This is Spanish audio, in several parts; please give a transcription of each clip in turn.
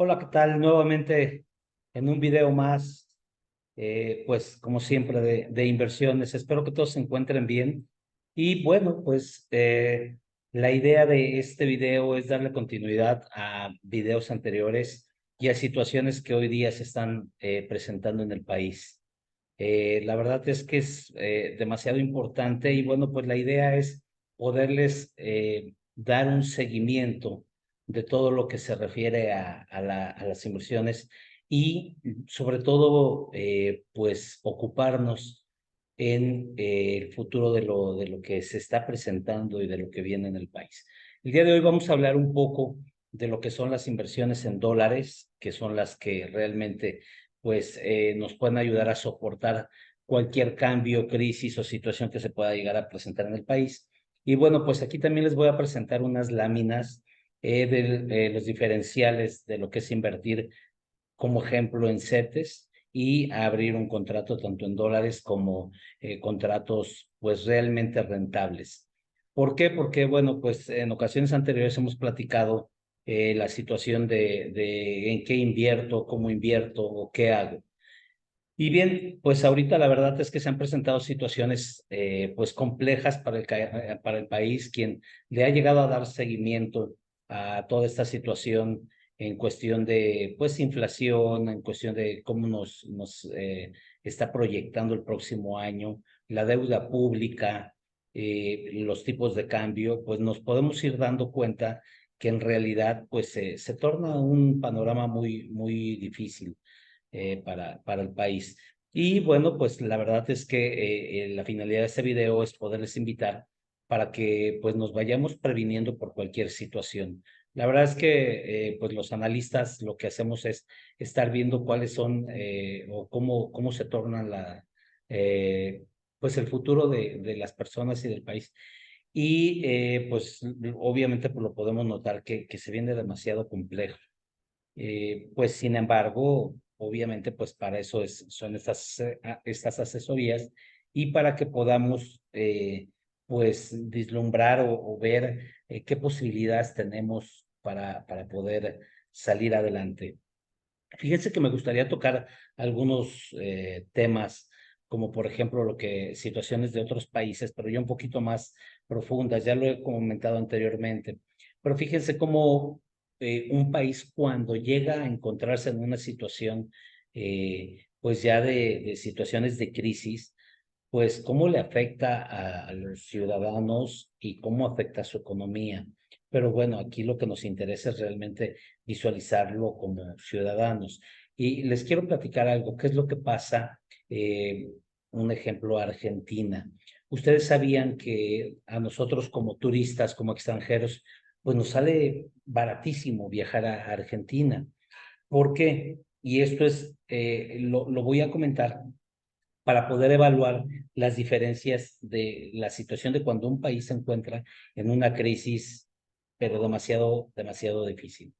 Hola, ¿qué tal? Nuevamente en un video más, pues como siempre de inversiones. Espero que todos se encuentren bien. Y bueno, pues la idea de este video es darle continuidad a videos anteriores y a situaciones que hoy día se están presentando en el país. La verdad es que es demasiado importante y bueno, pues la idea es poderles dar un seguimiento de todo lo que se refiere a las inversiones y sobre todo pues ocuparnos en el futuro de lo que se está presentando y de lo que viene en el país. El día de hoy vamos a hablar un poco de lo que son las inversiones en dólares, que son las que realmente pues nos pueden ayudar a soportar cualquier cambio, crisis o situación que se pueda llegar a presentar en el país. Y bueno, pues aquí también les voy a presentar unas láminas de los diferenciales de lo que es invertir como ejemplo en CETES y abrir un contrato tanto en dólares como contratos pues realmente rentables. ¿Por qué? Porque bueno, pues en ocasiones anteriores hemos platicado la situación de en qué invierto, cómo invierto o qué hago. Y bien, pues ahorita la verdad es que se han presentado situaciones pues complejas para para el país, quien le ha llegado a dar seguimiento a toda esta situación en cuestión de pues inflación, en cuestión de cómo nos está proyectando el próximo año, la deuda pública, los tipos de cambio, pues nos podemos ir dando cuenta que en realidad pues se torna un panorama muy difícil para el país. Y bueno, pues la verdad es que la finalidad de este video es poderles invitar para que pues nos vayamos previniendo por cualquier situación. La verdad es que pues los analistas lo que hacemos es estar viendo cuáles son o cómo se torna eh, pues el futuro de las personas y del país. Y pues obviamente pues lo podemos notar que se viene demasiado complejo. Pues sin embargo, obviamente, pues para eso son estas asesorías y para que podamos, pues, vislumbrar o ver qué posibilidades tenemos para poder salir adelante. Fíjense que me gustaría tocar algunos temas, como por ejemplo situaciones de otros países, pero ya un poquito más profundas, ya lo he comentado anteriormente. Pero fíjense cómo un país cuando llega a encontrarse en una situación, pues ya de situaciones de crisis, pues cómo le afecta a los ciudadanos y cómo afecta a su economía. Pero bueno, aquí lo que nos interesa es realmente visualizarlo como ciudadanos. Y les quiero platicar algo. ¿Qué es lo que pasa? Eh, un ejemplo, Argentina. Ustedes sabían que a nosotros como turistas, como extranjeros, pues nos sale baratísimo viajar a Argentina. ¿Por qué? Y esto lo voy a comentar para poder evaluar las diferencias de la situación de cuando un país se encuentra en una crisis, pero demasiado difícil.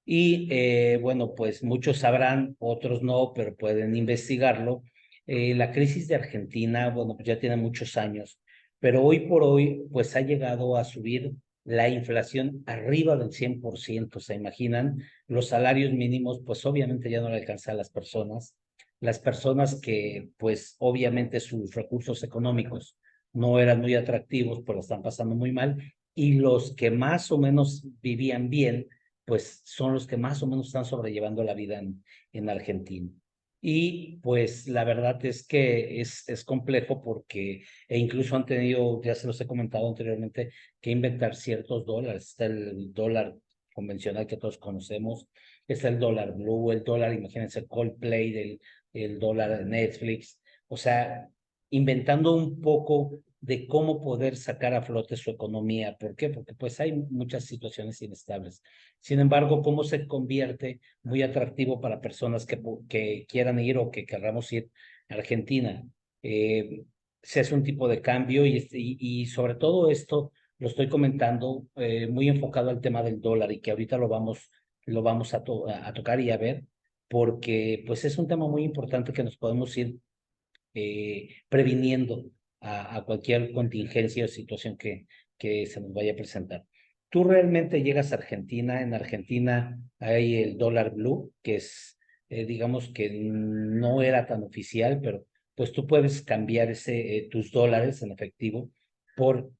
Y bueno, pues muchos sabrán, otros no, pero pueden investigarlo. La crisis de Argentina, bueno, pues ya tiene muchos años, pero hoy por hoy, pues ha llegado a subir la inflación arriba del 100%. ¿Se imaginan? Los salarios mínimos, pues obviamente ya no le alcanzan a las personas. Las personas que, pues obviamente sus recursos económicos no eran muy atractivos, pues lo están pasando muy mal. Y los que más o menos vivían bien, pues son los que más o menos están sobrellevando la vida en Argentina. Y pues la verdad es que es complejo porque, e incluso han tenido, ya se los he comentado anteriormente, que inventar ciertos dólares. Está el dólar convencional que todos conocemos, está el dólar blue, el dólar, imagínense, Coldplay, el dólar de Netflix. O sea, inventando un poco de cómo poder sacar a flote su economía. ¿Por qué? Porque pues hay muchas situaciones inestables. Sin embargo, cómo se convierte muy atractivo para personas que quieran ir o que querramos ir a Argentina. Eh, Se hace un tipo de cambio y sobre todo esto lo estoy comentando muy enfocado al tema del dólar y que ahorita lo vamos a tocar y a ver, porque pues es un tema muy importante que nos podemos ir previniendo a cualquier contingencia o situación que se nos vaya a presentar. tú realmente llegas a Argentina, en Argentina hay el dólar blue, que es, digamos que no era tan oficial, pero pues tú puedes cambiar tus dólares en efectivo por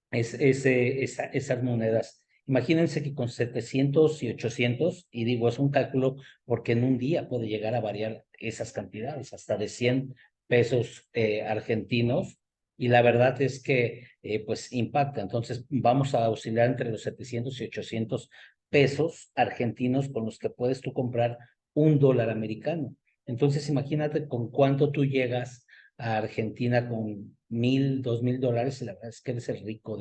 esas monedas. Imagínense que con 700 y 800, y digo, es un cálculo porque en un día puede llegar a variar esas cantidades, hasta de 100 pesos argentinos, y la verdad es que pues impacta. Entonces vamos a oscilar entre los 700 y 800 pesos argentinos con los que puedes tú comprar un dólar americano. Entonces imagínate con cuánto tú llegas a Argentina con 1,000, 2,000 dólares, y la verdad es que eres el rico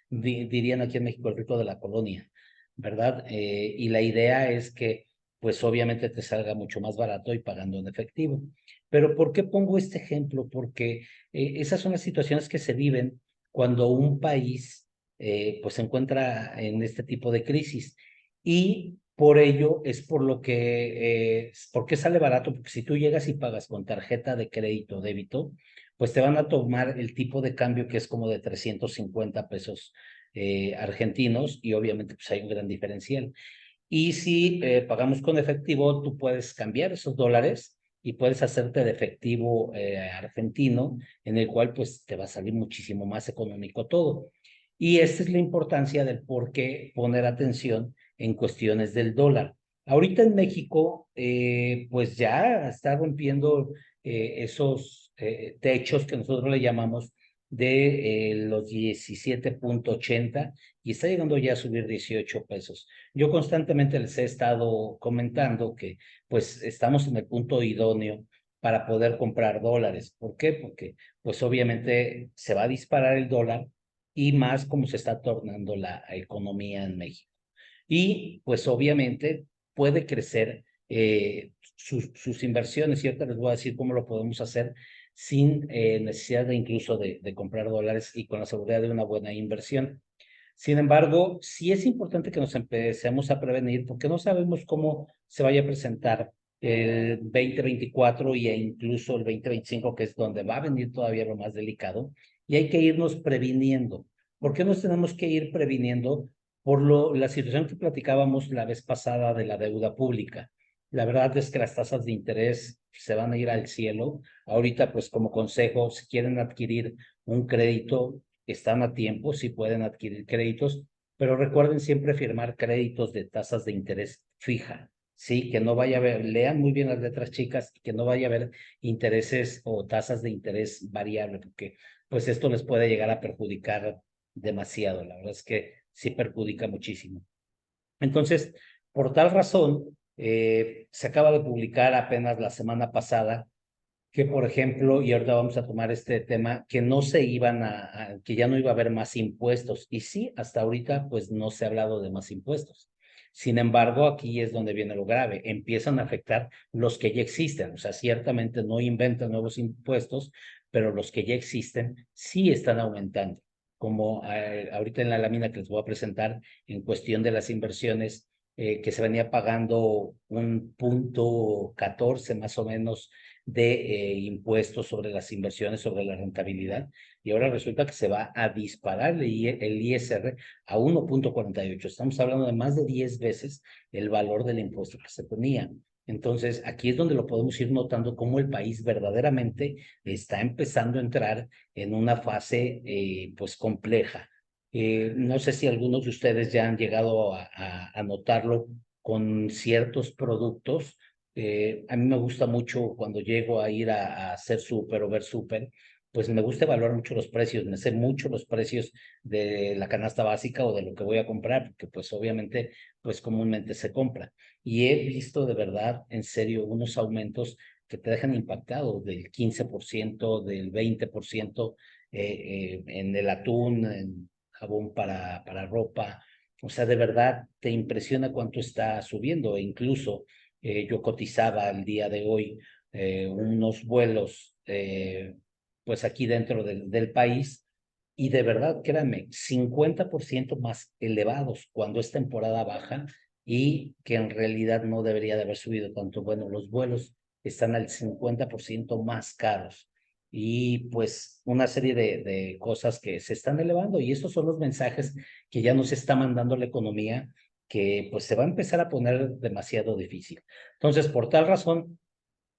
dirían aquí en México, el rico de la colonia, ¿verdad? Y la idea es que, pues obviamente te salga mucho más barato y pagando en efectivo. Pero ¿por qué pongo este ejemplo? Porque esas son las situaciones que se viven cuando un país, pues se encuentra en este tipo de crisis. Y por ello es por lo que, ¿por qué sale barato? Porque si tú llegas y pagas con tarjeta de crédito o débito, pues te van a tomar el tipo de cambio que es como de 350 pesos argentinos, y obviamente pues hay un gran diferencial. Y si pagamos con efectivo, tú puedes cambiar esos dólares y puedes hacerte de efectivo argentino, en el cual pues te va a salir muchísimo más económico todo. Y esta es la importancia del por qué poner atención en cuestiones del dólar. Ahorita en México, pues ya está rompiendo esos techos que nosotros le llamamos de los 17,80, y está llegando ya a subir 18 pesos. Yo constantemente les he estado comentando que pues estamos en el punto idóneo para poder comprar dólares. ¿Por qué? Porque pues obviamente se va a disparar el dólar, y más como se está tornando la economía en México. Y pues obviamente puede crecer sus inversiones, y ahorita les voy a decir cómo lo podemos hacer sin necesidad de incluso de comprar dólares, y con la seguridad de una buena inversión. Sin embargo, sí es importante que nos empecemos a prevenir, porque no sabemos cómo se vaya a presentar el 2024 e incluso el 2025, que es donde va a venir todavía lo más delicado, y hay que irnos previniendo. ¿Por qué nos tenemos que ir previniendo? La situación que platicábamos la vez pasada de la deuda pública. La verdad es que las tasas de interés se van a ir al cielo. Ahorita, pues como consejo, si quieren adquirir un crédito, están a tiempo, si pueden adquirir créditos, pero recuerden siempre firmar créditos de tasas de interés fija, sí, que no vaya a haber, lean muy bien las letras chicas, que no vaya a haber intereses o tasas de interés variable, porque pues esto les puede llegar a perjudicar demasiado. La verdad es que sí perjudica muchísimo. Entonces, por tal razón, se acaba de publicar apenas la semana pasada que, por ejemplo, y ahorita vamos a tomar este tema, que no se iban que ya no iba a haber más impuestos. Y sí, hasta ahorita, pues no se ha hablado de más impuestos. Sin embargo, aquí es donde viene lo grave. Empiezan a afectar los que ya existen. O sea, ciertamente no inventan nuevos impuestos, pero los que ya existen sí están aumentando. Como ahorita en la lámina que les voy a presentar, en cuestión de las inversiones, que se venía pagando un punto 14 más o menos de impuestos sobre las inversiones, sobre la rentabilidad, y ahora resulta que se va a disparar el ISR a 1,48. Estamos hablando de más de 10 veces el valor del impuesto que se ponía. Entonces, aquí es donde lo podemos ir notando cómo el país verdaderamente está empezando a entrar en una fase pues compleja. No sé si algunos de ustedes ya han llegado a notarlo con ciertos productos. A mí me gusta mucho cuando llego a ir a hacer súper o ver súper, pues me gusta evaluar mucho los precios, me sé mucho los precios de la canasta básica o de lo que voy a comprar, porque pues obviamente pues comúnmente se compra. Y he visto de verdad, en serio, unos aumentos que te dejan impactado del 15%, del 20% en el atún, en jabón para ropa. O sea, de verdad te impresiona cuánto está subiendo, e incluso yo cotizaba el día de hoy unos vuelos, pues aquí dentro del país, y de verdad, créanme, 50% más elevados cuando es temporada baja, y que en realidad no debería de haber subido tanto. Bueno, los vuelos están al 50% más caros. y pues una serie de cosas que se están elevando y esos son los mensajes que ya nos está mandando la economía, que pues se va a empezar a poner demasiado difícil. Entonces, por tal razón,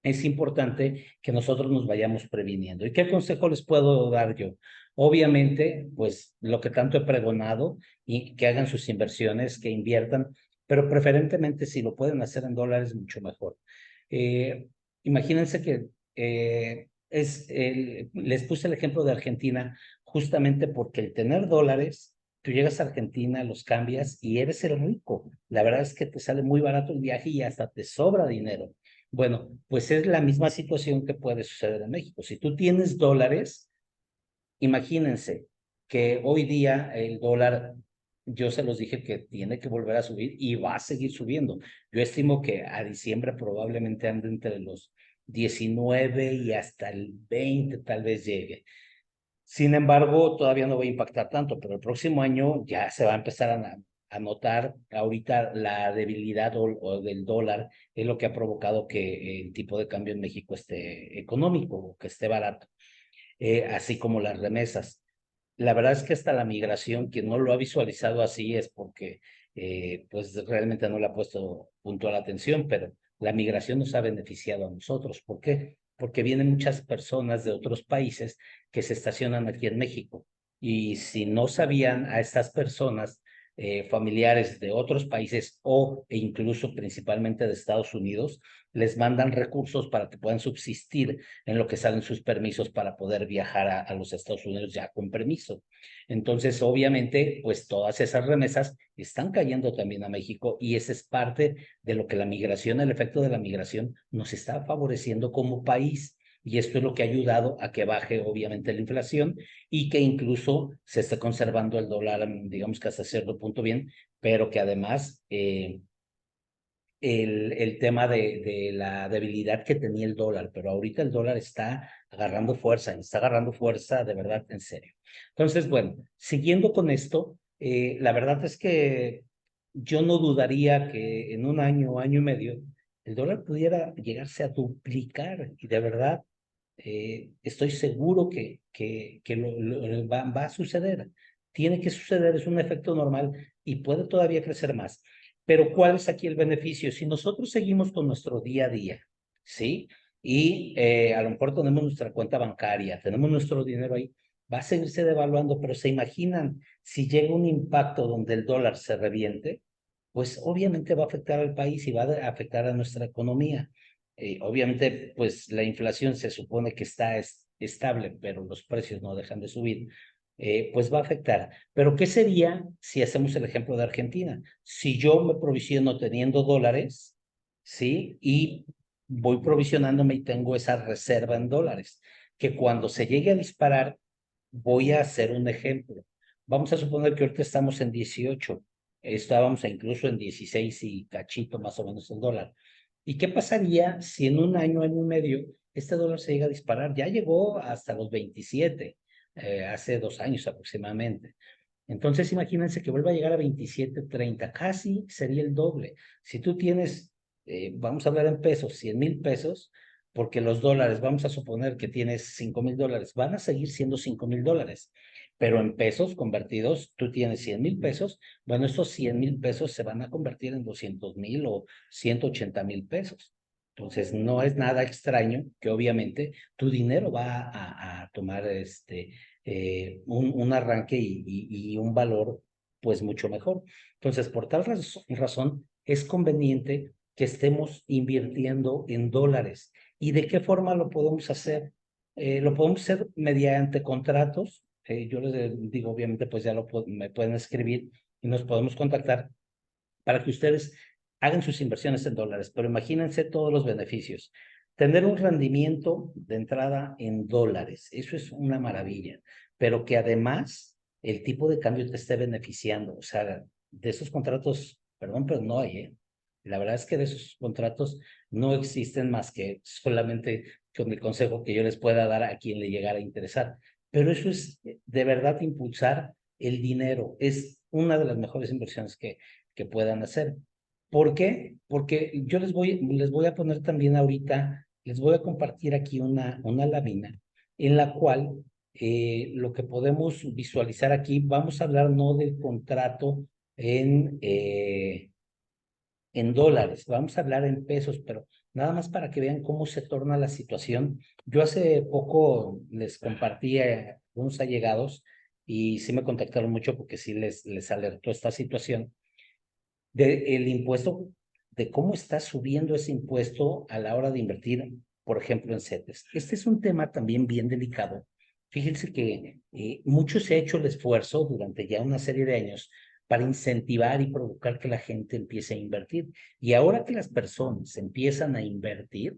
es importante que nosotros nos vayamos previniendo. ¿Y qué consejo les puedo dar yo? Obviamente, pues lo que tanto he pregonado y que hagan sus inversiones, que inviertan, pero preferentemente si lo pueden hacer en dólares, mucho mejor. Eh, Imagínense que les puse el ejemplo de Argentina justamente porque el tener dólares, tú llegas a Argentina, los cambias y eres el rico. La verdad es que te sale muy barato el viaje y hasta te sobra dinero. Bueno, pues es la misma situación que puede suceder en México. Si tú tienes dólares, imagínense que hoy día el dólar, yo se los dije que tiene que volver a subir y va a seguir subiendo. Yo estimo que a diciembre probablemente ande entre los 19 y hasta el 20 tal vez llegue. Sin embargo, todavía no va a impactar tanto, pero el próximo año ya se va a empezar a notar. Ahorita la debilidad o del dólar es lo que ha provocado que el tipo de cambio en México esté económico o que esté barato, así como las remesas. La verdad es que hasta la migración, quien no lo ha visualizado así es porque pues realmente no le ha puesto puntual atención, pero la migración nos ha beneficiado a nosotros. ¿Por qué? Porque vienen muchas personas de otros países que se estacionan aquí en México. Y si no sabían a estas personas, familiares de otros países e incluso principalmente de Estados Unidos, les mandan recursos para que puedan subsistir en lo que salen sus permisos para poder viajar a los Estados Unidos ya con permiso. Entonces, obviamente, pues todas esas remesas están cayendo también a México y ese es parte de lo que la migración, el efecto de la migración nos está favoreciendo como país. Y esto es lo que ha ayudado a que baje, obviamente, la inflación y que incluso se esté conservando el dólar, digamos que hasta cierto punto bien, pero que además el tema de la debilidad que tenía el dólar, pero ahorita el dólar está agarrando fuerza de verdad, en serio. Entonces, bueno, siguiendo con esto, la verdad es que yo no dudaría que en un año, año y medio, el dólar pudiera llegarse a duplicar y de verdad estoy seguro que va a suceder. Tiene que suceder, es un efecto normal y puede todavía crecer más. Pero ¿cuál es aquí el beneficio? Si nosotros seguimos con nuestro día a día, ¿sí? Y a lo mejor tenemos nuestra cuenta bancaria, tenemos nuestro dinero ahí, va a seguirse devaluando, pero ¿se imaginan si llega un impacto donde el dólar se reviente? Pues obviamente va a afectar al país y va a afectar a nuestra economía. Obviamente, pues la inflación se supone que está estable, pero los precios no dejan de subir, pues va a afectar. Pero ¿qué sería si hacemos el ejemplo de Argentina? Si yo me provisiono teniendo dólares, ¿sí? Y voy provisionándome y tengo esa reserva en dólares, que cuando se llegue a disparar, voy a hacer un ejemplo. Vamos a suponer que ahorita estamos en 18, estábamos incluso en 16 y cachito más o menos el dólar. ¿Y qué pasaría si en un año, año y medio, este dólar se llega a disparar? Ya llegó hasta los 27, hace 2 años aproximadamente. Entonces, imagínense que vuelva a llegar a 27, 30, casi sería el doble. Si tú tienes, vamos a hablar en pesos, 100,000 pesos, porque los dólares, vamos a suponer que tienes 5,000 dólares, van a seguir siendo 5,000 dólares, pero en pesos convertidos, tú tienes 100,000 pesos, bueno, estos 100,000 pesos se van a convertir en 200,000 o 180,000 pesos. Entonces, no es nada extraño que obviamente tu dinero va a tomar un arranque y un valor pues mucho mejor. Entonces, por tal razón, es conveniente que estemos invirtiendo en dólares. ¿Y de qué forma lo podemos hacer? Lo podemos hacer mediante contratos. Yo les digo, obviamente, pues ya me pueden escribir y nos podemos contactar para que ustedes hagan sus inversiones en dólares, pero imagínense todos los beneficios. Tener un rendimiento de entrada en dólares, eso es una maravilla, pero que además el tipo de cambio te esté beneficiando. O sea, de esos contratos, perdón, pero no hay, ¿eh? La verdad es que de esos contratos no existen más que solamente con el consejo que yo les pueda dar a quien le llegara a interesar. Pero eso es de verdad impulsar el dinero. Es una de las mejores inversiones que puedan hacer. ¿Por qué? Porque yo les voy a poner también ahorita, les voy a compartir aquí una lámina en la cual lo que podemos visualizar aquí, vamos a hablar no del contrato en, eh, en dólares, vamos a hablar en pesos, pero nada más para que vean cómo se torna la situación. Yo hace poco les compartí a unos allegados y sí me contactaron mucho porque sí les alertó esta situación de el impuesto, de cómo está subiendo ese impuesto a la hora de invertir, por ejemplo, en CETES. Este es un tema también bien delicado. Fíjense que mucho se ha hecho el esfuerzo durante ya una serie de años para incentivar y provocar que la gente empiece a invertir. Y ahora que las personas empiezan a invertir,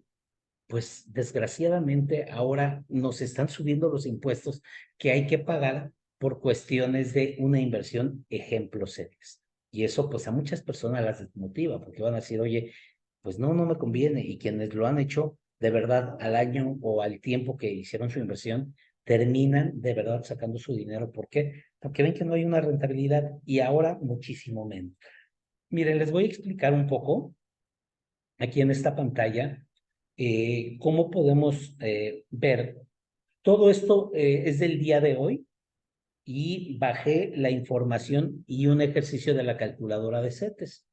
pues desgraciadamente ahora nos están subiendo los impuestos que hay que pagar por cuestiones de una inversión, ejemplo CETES. Y eso pues a muchas personas las desmotiva porque van a decir, oye, pues no, no me conviene. Y quienes lo han hecho de verdad al año o al tiempo que hicieron su inversión, terminan de verdad sacando su dinero. ¿Por qué? Porque ven que no hay una rentabilidad y ahora muchísimo menos. Miren, les voy a explicar un poco aquí en esta pantalla cómo podemos ver. Todo esto es del día de hoy y bajé la información y un ejercicio de la calculadora de CETES.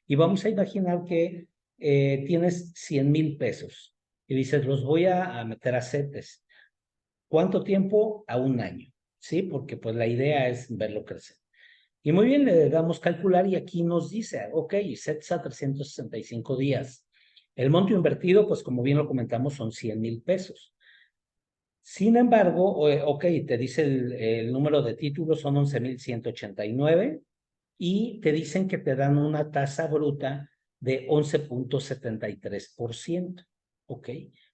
Y vamos a imaginar que tienes 100,000 pesos y dices, los voy a meter a CETES. ¿Cuánto tiempo? A un año, ¿sí? Porque pues la idea es verlo crecer. Y muy bien, le damos calcular y aquí nos dice, ok, CETES a 365 días. El monto invertido, pues como bien lo comentamos, son 100,000 pesos. Sin embargo, ok, te dice el número de títulos son 11,189 y te dicen que te dan una tasa bruta de 11,73%. Ok,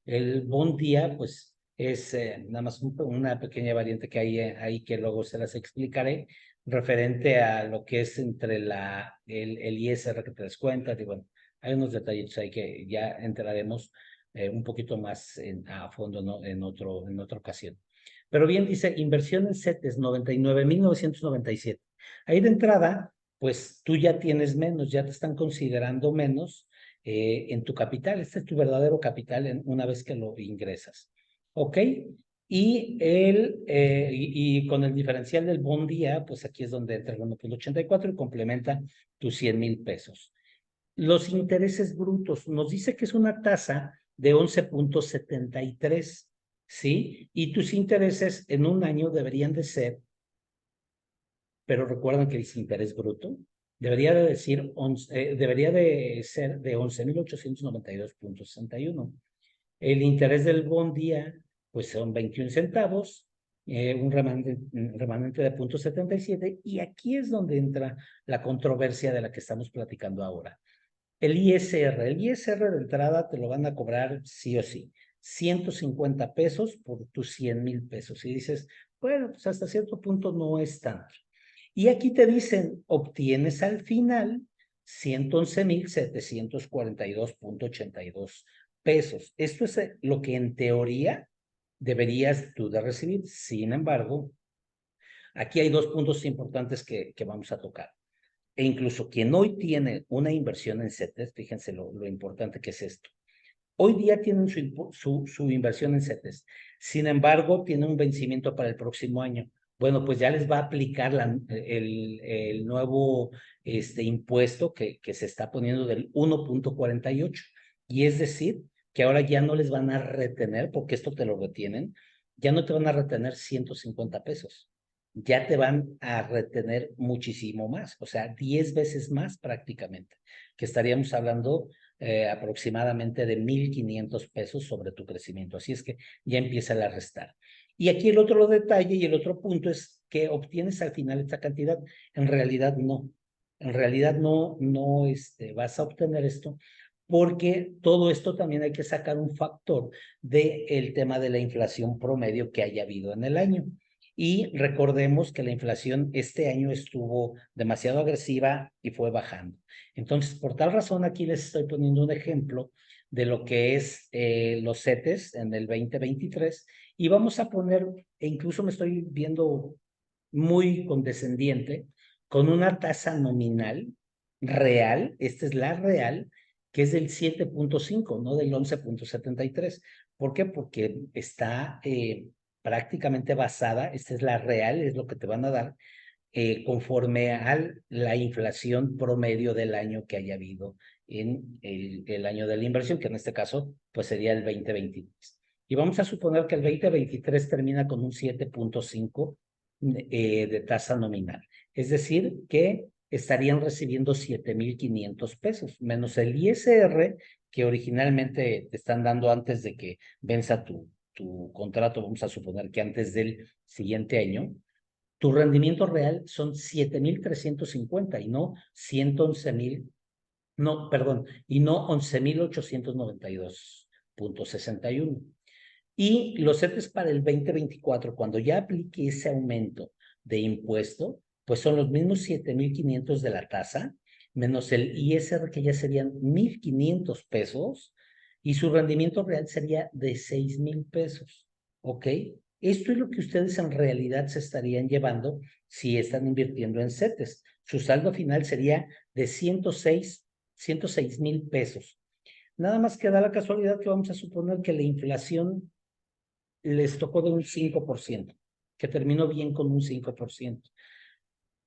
el bond día, pues es nada más una pequeña variante que hay ahí que luego se las explicaré, referente a lo que es entre el ISR que te descuentas y bueno, hay unos detallitos ahí que ya entraremos un poquito más a fondo, ¿no? En otra ocasión. Pero bien, dice inversión en CETES 99,997. Ahí de entrada, pues tú ya tienes menos, ya te están considerando menos en tu capital. Este es tu verdadero capital una vez que lo ingresas. ¿Ok? Y con el diferencial del bond día, pues aquí es donde entra el 1,84 y complementa tus 100,000 pesos. Los intereses brutos, nos dice que es una tasa de 11,73, ¿sí? Y tus intereses en un año deberían de ser, pero recuerdan que dice interés bruto, debería de decir, debería de ser de 11,892,61. El interés del bond día, pues son 21 centavos, un remanente de 0,77, y aquí es donde entra la controversia de la que estamos platicando ahora. El ISR de entrada te lo van a cobrar sí o sí, 150 pesos por tus 100,000 pesos. Y dices, bueno, pues hasta cierto punto no es tanto. Y aquí te dicen, obtienes al final 111,742,82 pesos. Esto es lo que en teoría deberías tú de recibir. Sin embargo, aquí hay dos puntos importantes que vamos a tocar. E incluso quien hoy tiene una inversión en CETES, fíjense lo importante que es esto. Hoy día tienen su inversión en CETES. Sin embargo, tienen un vencimiento para el próximo año. Bueno, pues ya les va a aplicar el nuevo impuesto que se está poniendo del 1,48. Y es decir, que ahora ya no les van a retener, porque esto te lo retienen, ya no te van a retener 150 pesos. Ya te van a retener muchísimo más, o sea, 10 veces más prácticamente, que estaríamos hablando aproximadamente de 1,500 pesos sobre tu crecimiento. Así es que ya empieza a restar. Y aquí el otro detalle y el otro punto es que obtienes al final esta cantidad. En realidad no. En realidad no vas a obtener esto porque todo esto también hay que sacar un factor del tema de la inflación promedio que haya habido en el año. Y recordemos que la inflación este año estuvo demasiado agresiva y fue bajando. Entonces, por tal razón, aquí les estoy poniendo un ejemplo de lo que es los CETES en el 2023 y vamos a poner, e incluso me estoy viendo muy condescendiente, con una tasa nominal real, esta es la real, que es del 7,5, no del 11,73. ¿Por qué? Porque está prácticamente basada, esta es la real, es lo que te van a dar, conforme a la inflación promedio del año que haya habido en el año de la inversión, que en este caso pues sería el 2023. Y vamos a suponer que el 2023 termina con un 7.5 de tasa nominal. Es decir, que estarían recibiendo 7,500 pesos, menos el ISR que originalmente te están dando antes de que venza tu contrato, vamos a suponer que antes del siguiente año. Tu rendimiento real son 7,350 y no 111,000, no, perdón, y no 11,892,61. Y los CETES para el 2024, cuando ya aplique ese aumento de impuesto, pues son los mismos 7,500 de la tasa, menos el ISR que ya serían 1,500 pesos, y su rendimiento real sería de 6,000 pesos. ¿Ok? Esto es lo que ustedes en realidad se estarían llevando si están invirtiendo en CETES. Su saldo final sería de 106,000 pesos. Nada más que da la casualidad que vamos a suponer que la inflación les tocó de un 5%, que terminó bien con un 5%.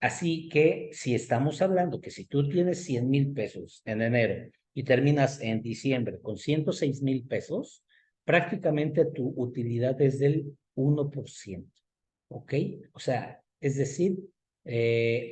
Así que si estamos hablando que si tú tienes 100,000 pesos en enero y terminas en diciembre con 106,000 pesos, prácticamente tu utilidad es del 1%. ¿Ok? O sea, es decir,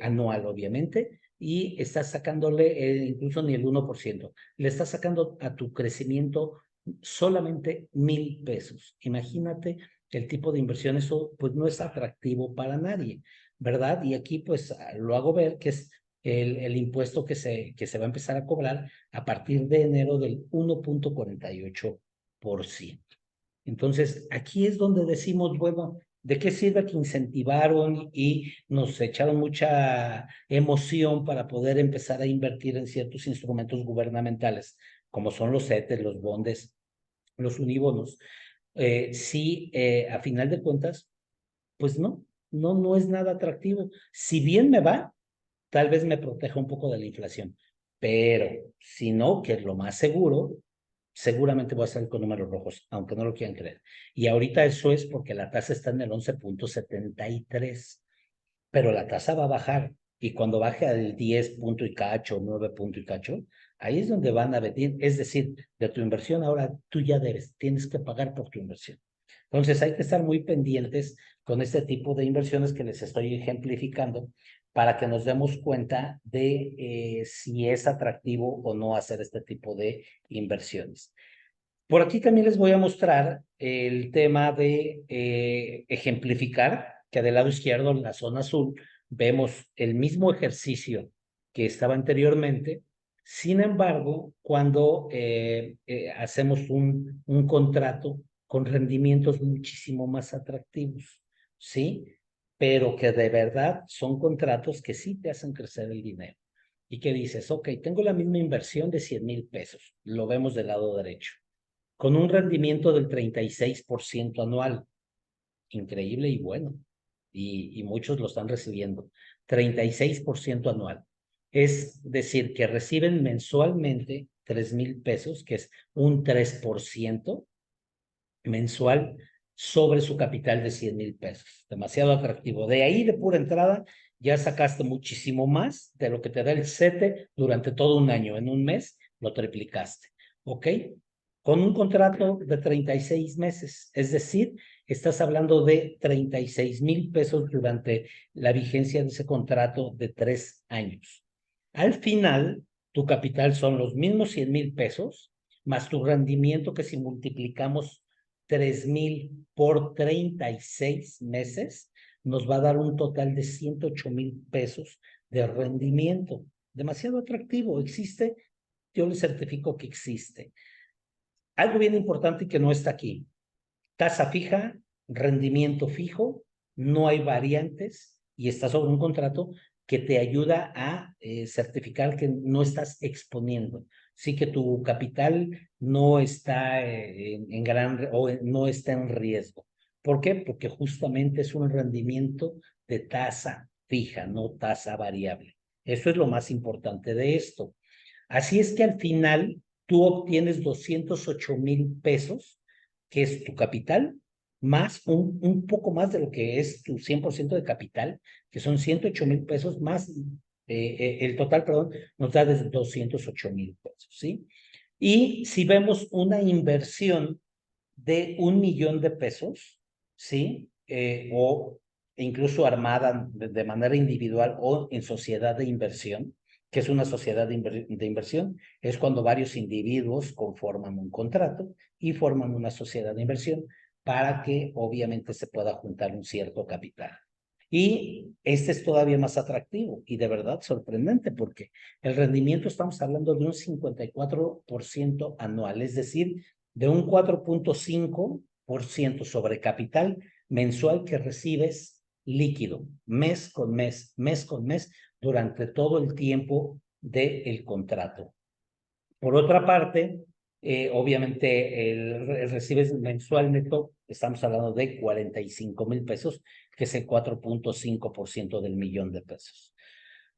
anual, obviamente, y estás sacándole incluso ni el 1%. Le estás sacando a tu crecimiento solamente 1,000 pesos. Imagínate el tipo de inversión, eso pues no es atractivo para nadie, ¿verdad? Y aquí pues lo hago ver que es el impuesto que se va a empezar a cobrar a partir de enero del 1.48%. Entonces, aquí es donde decimos, bueno, ¿de qué sirve que incentivaron y nos echaron mucha emoción para poder empezar a invertir en ciertos instrumentos gubernamentales, como son los CETES, los bondes, los unibonos? Sí, a final de cuentas, pues no es nada atractivo. Si bien me va, tal vez me proteja un poco de la inflación, pero si no, que es lo más seguro, seguramente voy a salir con números rojos, aunque no lo quieran creer. Y ahorita eso es porque la tasa está en el 11.73, pero la tasa va a bajar. Y cuando baje al 10 punto y cacho, 9 punto y cacho, ahí es donde van a venir. Es decir, de tu inversión ahora tú ya tienes que pagar por tu inversión. Entonces hay que estar muy pendientes con este tipo de inversiones que les estoy ejemplificando para que nos demos cuenta de si es atractivo o no hacer este tipo de inversiones. Por aquí también les voy a mostrar el tema de ejemplificar, que del lado izquierdo, en la zona azul, vemos el mismo ejercicio que estaba anteriormente. Sin embargo, cuando hacemos un contrato con rendimientos muchísimo más atractivos, ¿sí? Pero que de verdad son contratos que sí te hacen crecer el dinero. Y que dices, ok, tengo la misma inversión de 100,000 pesos, lo vemos del lado derecho con un rendimiento del 36% anual. Increíble y bueno. Y muchos lo están recibiendo. 36% anual. Es decir, que reciben mensualmente 3,000 pesos, que es un 3% mensual sobre su capital de 100,000 pesos. Demasiado atractivo. De ahí, de pura entrada, ya sacaste muchísimo más de lo que te da el CETE durante todo un año. En un mes lo triplicaste. ¿Ok? Con un contrato de 36 meses. Es decir, estás hablando de 36,000 pesos durante la vigencia de ese contrato de 3 años. Al final, tu capital son los mismos 100,000 pesos, más tu rendimiento que si multiplicamos 3,000 por 36 meses, nos va a dar un total de 108,000 pesos de rendimiento. Demasiado atractivo. ¿Existe? Yo le certifico que existe. Algo bien importante que no está aquí. Tasa fija, rendimiento fijo, no hay variantes y está sobre un contrato que te ayuda a certificar que no estás exponiendo. Sí que tu capital no está en gran o no está en riesgo. ¿Por qué? Porque justamente es un rendimiento de tasa fija, no tasa variable. Eso es lo más importante de esto. Así es que al final tú obtienes 208,000 pesos, que es tu capital, más un poco más de lo que es tu 100% de capital, que son 108,000 pesos, más el total, perdón, nos da de 208,000 pesos, ¿sí? Y si vemos una inversión de 1 millón de pesos, ¿sí? O incluso armada de manera individual o en sociedad de inversión, que es una sociedad de inversión, es cuando varios individuos conforman un contrato y forman una sociedad de inversión para que obviamente se pueda juntar un cierto capital. Y este es todavía más atractivo y de verdad sorprendente porque el rendimiento estamos hablando de un 54% anual, es decir, de un 4,5% sobre capital mensual que recibes líquido, mes con mes, durante todo el tiempo del contrato. Por otra parte, obviamente recibes mensual neto, estamos hablando de 45,000 pesos, que es el 4,5% del millón de pesos.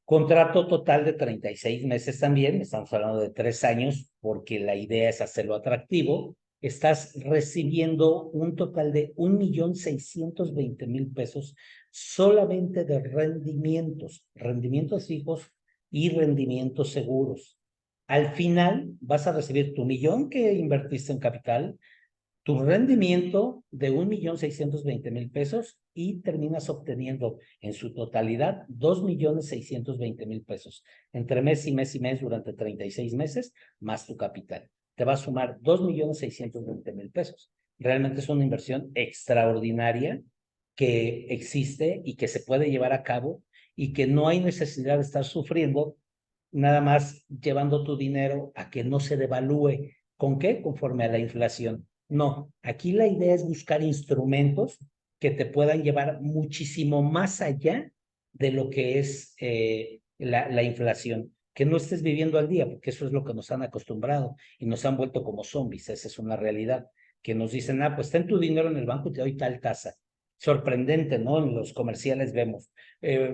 Contrato total de 36 meses también, estamos hablando de 3 años, porque la idea es hacerlo atractivo. Estás recibiendo un total de 1,620,000 pesos solamente de rendimientos fijos y rendimientos seguros. Al final vas a recibir tu millón que invertiste en capital, tu rendimiento de 1,620,000 pesos y terminas obteniendo en su totalidad 2,620,000 pesos entre mes y mes y mes durante 36 meses más tu capital. Te va a sumar 2,620,000 pesos. Realmente es una inversión extraordinaria que existe y que se puede llevar a cabo y que no hay necesidad de estar sufriendo nada más llevando tu dinero a que no se devalúe. ¿Con qué? Conforme a la inflación. No, aquí la idea es buscar instrumentos que te puedan llevar muchísimo más allá de lo que es la inflación. Que no estés viviendo al día, porque eso es lo que nos han acostumbrado y nos han vuelto como zombies. Esa es una realidad. Que nos dicen, pues ten tu dinero en el banco y te doy tal tasa. Sorprendente, ¿no? En los comerciales vemos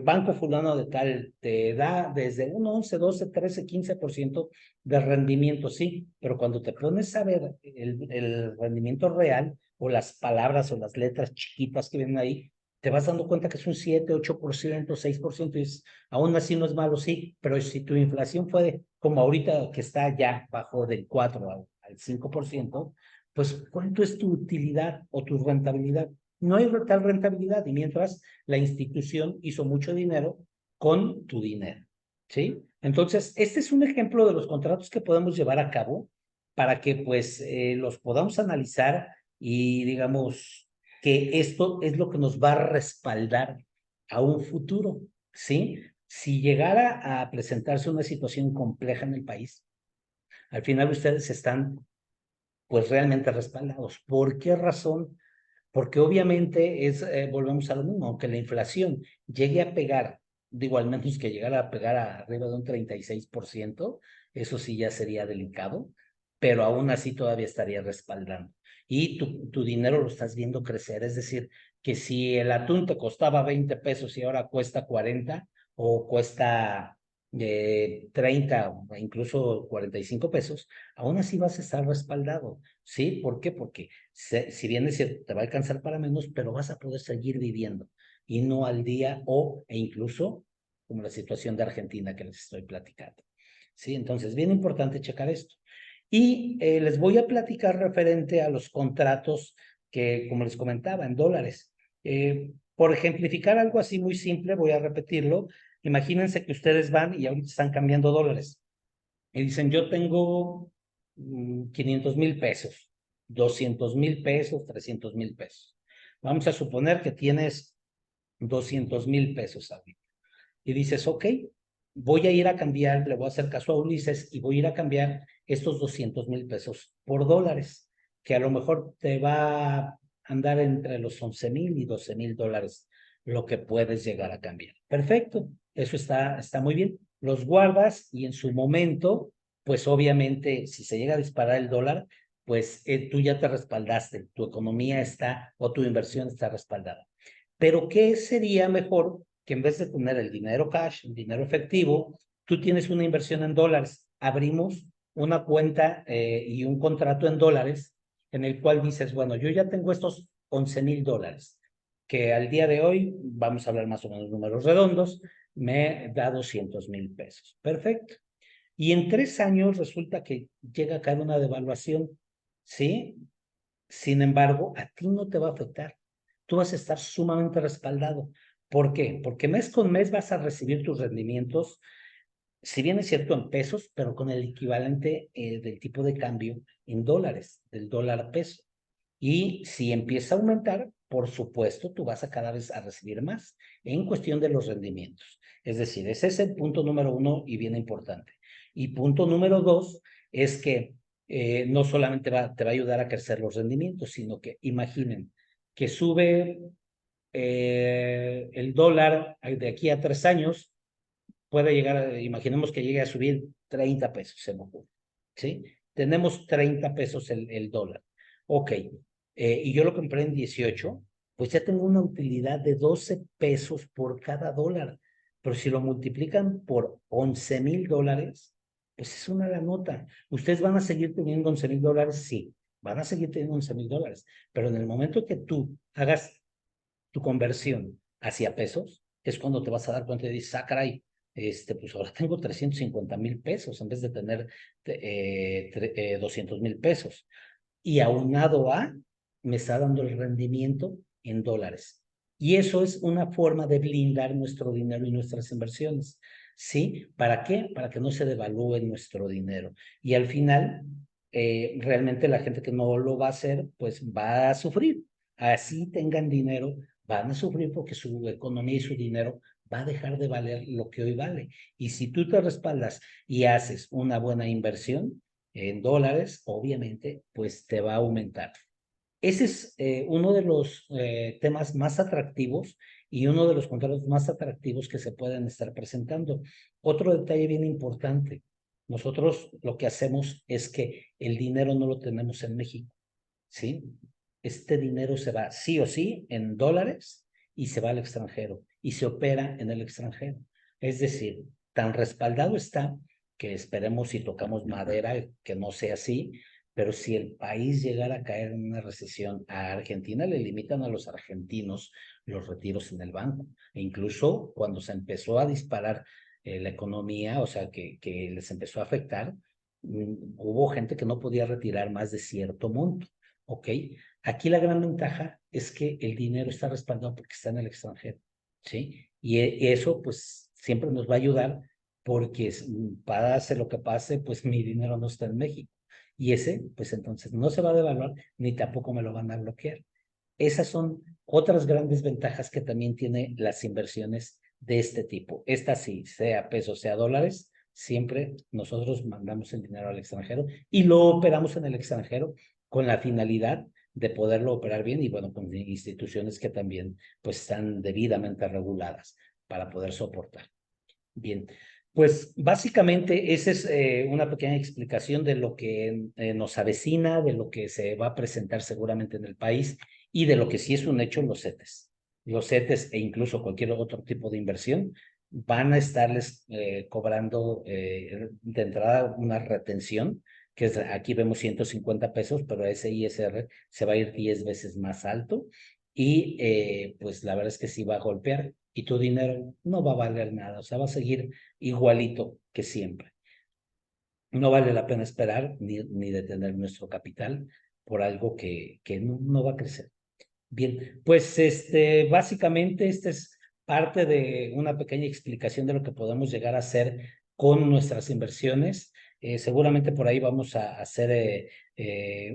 banco fulano de tal te da desde un 11, 12, 13, 15% de rendimiento, sí, pero cuando te pones a ver el rendimiento real o las palabras o las letras chiquitas que vienen ahí, te vas dando cuenta que es un 7, 8%, 6%, y aún así no es malo, sí, pero si tu inflación fue como ahorita que está ya bajo del 4 al 5%, pues ¿cuánto es tu utilidad o tu rentabilidad? No hay tal rentabilidad y mientras la institución hizo mucho dinero con tu dinero, ¿sí? Entonces, este es un ejemplo de los contratos que podemos llevar a cabo para que pues los podamos analizar y digamos que esto es lo que nos va a respaldar a un futuro, ¿sí? Si llegara a presentarse una situación compleja en el país, al final ustedes están pues realmente respaldados. ¿Por qué razón? Porque obviamente volvemos a lo mismo, aunque la inflación llegue a pegar, digo, al menos que llegara a pegar arriba de un 36%, eso sí ya sería delicado, pero aún así todavía estaría respaldando. Y tu dinero lo estás viendo crecer, es decir, que si el atún te costaba 20 pesos y ahora cuesta 40 o cuesta 30 o incluso 45 pesos, aún así vas a estar respaldado. ¿Sí? ¿Por qué? Porque si bien es cierto, te va a alcanzar para menos, pero vas a poder seguir viviendo y no al día e incluso como la situación de Argentina que les estoy platicando. ¿Sí? Entonces, bien importante checar esto. Y les voy a platicar referente a los contratos que, como les comentaba, en dólares. Por ejemplificar algo así muy simple, voy a repetirlo. Imagínense que ustedes van y ahorita están cambiando dólares y dicen, yo tengo 500,000 pesos, 200,000 pesos, 300,000 pesos. Vamos a suponer que tienes 200,000 pesos ahorita. Y dices, ok, voy a ir a cambiar, le voy a hacer caso a Ulises y voy a ir a cambiar estos 200,000 pesos por dólares, que a lo mejor te va a andar entre los 11,000 y 12,000 dólares, lo que puedes llegar a cambiar. Perfecto, eso está muy bien. Los guardas y en su momento, pues obviamente, si se llega a disparar el dólar, pues tú ya te respaldaste, tu economía está o tu inversión está respaldada. Pero ¿qué sería mejor que en vez de tener el dinero cash, el dinero efectivo, tú tienes una inversión en dólares? Abrimos una cuenta y un contrato en dólares en el cual dices, bueno, yo ya tengo estos $11,000, que al día de hoy, vamos a hablar más o menos números redondos, me da $200,000. Perfecto. Y en 3 años resulta que llega a caer una devaluación, ¿sí? Sin embargo, a ti no te va a afectar. Tú vas a estar sumamente respaldado. ¿Por qué? Porque mes con mes vas a recibir tus rendimientos, si bien es cierto en pesos, pero con el equivalente del tipo de cambio en dólares, del dólar peso. Y si empieza a aumentar, por supuesto, tú vas a cada vez a recibir más en cuestión de los rendimientos. Es decir, ese es el punto número uno y bien importante. Y punto número dos es que no solamente te va a ayudar a crecer los rendimientos, sino que imaginen que sube el dólar de aquí a 3 años, puede llegar, imaginemos que llegue a subir 30 pesos, se me ocurre, ¿sí? Tenemos 30 pesos el dólar. Ok, y yo lo compré en 18, pues ya tengo una utilidad de 12 pesos por cada dólar. Pero si lo multiplican por $11,000, pues es una la nota. ¿Ustedes van a seguir teniendo $11,000? Sí, van a seguir teniendo $11,000. Pero en el momento que tú hagas tu conversión hacia pesos, es cuando te vas a dar cuenta y dices, ah, caray, pues ahora tengo $350,000 en vez de tener 200,000 pesos. Y aunado a, me está dando el rendimiento en dólares. Y eso es una forma de blindar nuestro dinero y nuestras inversiones. ¿Sí? ¿Para qué? Para que no se devalúe nuestro dinero. Y al final, realmente la gente que no lo va a hacer, pues va a sufrir. Así tengan dinero, van a sufrir porque su economía y su dinero va a dejar de valer lo que hoy vale. Y si tú te respaldas y haces una buena inversión en dólares, obviamente, pues te va a aumentar. Ese es uno de los temas más atractivos y uno de los contratos más atractivos que se pueden estar presentando. Otro detalle bien importante, nosotros lo que hacemos es que el dinero no lo tenemos en México, ¿sí? Este dinero se va sí o sí en dólares y se va al extranjero y se opera en el extranjero. Es decir, tan respaldado está que esperemos y tocamos madera que no sea así, pero si el país llegara a caer en una recesión, a Argentina le limitan a los argentinos los retiros en el banco. E incluso cuando se empezó a disparar la economía, o sea, que les empezó a afectar, hubo gente que no podía retirar más de cierto monto. ¿Ok? Aquí la gran ventaja es que el dinero está respaldado porque está en el extranjero, ¿sí? Y eso pues siempre nos va a ayudar porque pase lo que pase, pues mi dinero no está en México. Y ese, pues entonces no se va a devaluar ni tampoco me lo van a bloquear. Esas son otras grandes ventajas que también tiene las inversiones de este tipo. Esta sí, sea pesos, sea dólares, siempre nosotros mandamos el dinero al extranjero y lo operamos en el extranjero con la finalidad de poderlo operar bien y bueno, con instituciones que también pues están debidamente reguladas para poder soportar. Bien, pues básicamente esa es una pequeña explicación de lo que nos avecina, de lo que se va a presentar seguramente en el país y de lo que sí es un hecho los CETES. Los CETES e incluso cualquier otro tipo de inversión van a estarles cobrando de entrada una retención, que es, aquí vemos 150 pesos, pero ese ISR se va a ir 10 veces más alto y pues la verdad es que sí va a golpear y tu dinero no va a valer nada, o sea, va a seguir igualito que siempre. No vale la pena esperar ni detener nuestro capital por algo que no va a crecer. Bien, pues básicamente esta es parte de una pequeña explicación de lo que podemos llegar a hacer con nuestras inversiones. Seguramente por ahí vamos a hacer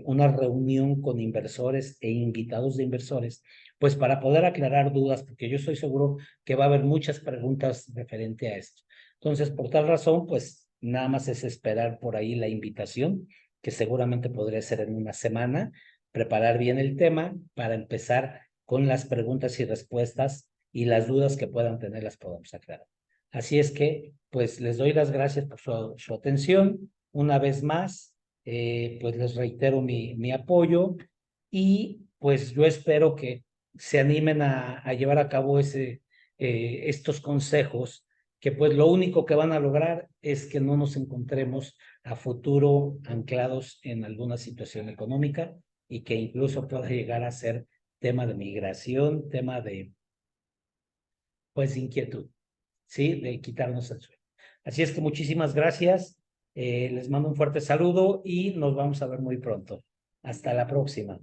una reunión con inversores e invitados de inversores, pues para poder aclarar dudas, porque yo estoy seguro que va a haber muchas preguntas referente a esto. Entonces, por tal razón, pues nada más es esperar por ahí la invitación, que seguramente podría ser en una semana, preparar bien el tema para empezar con las preguntas y respuestas y las dudas que puedan tener las podamos aclarar. Así es que, pues les doy las gracias por su atención. Una vez más, pues les reitero mi apoyo y pues yo espero que se animen a llevar a cabo estos consejos, que pues lo único que van a lograr es que no nos encontremos a futuro anclados en alguna situación económica y que incluso pueda llegar a ser tema de migración, tema de, pues, de inquietud, ¿sí? De quitarnos el sueño. Así es que muchísimas gracias. Les mando un fuerte saludo y nos vamos a ver muy pronto. Hasta la próxima.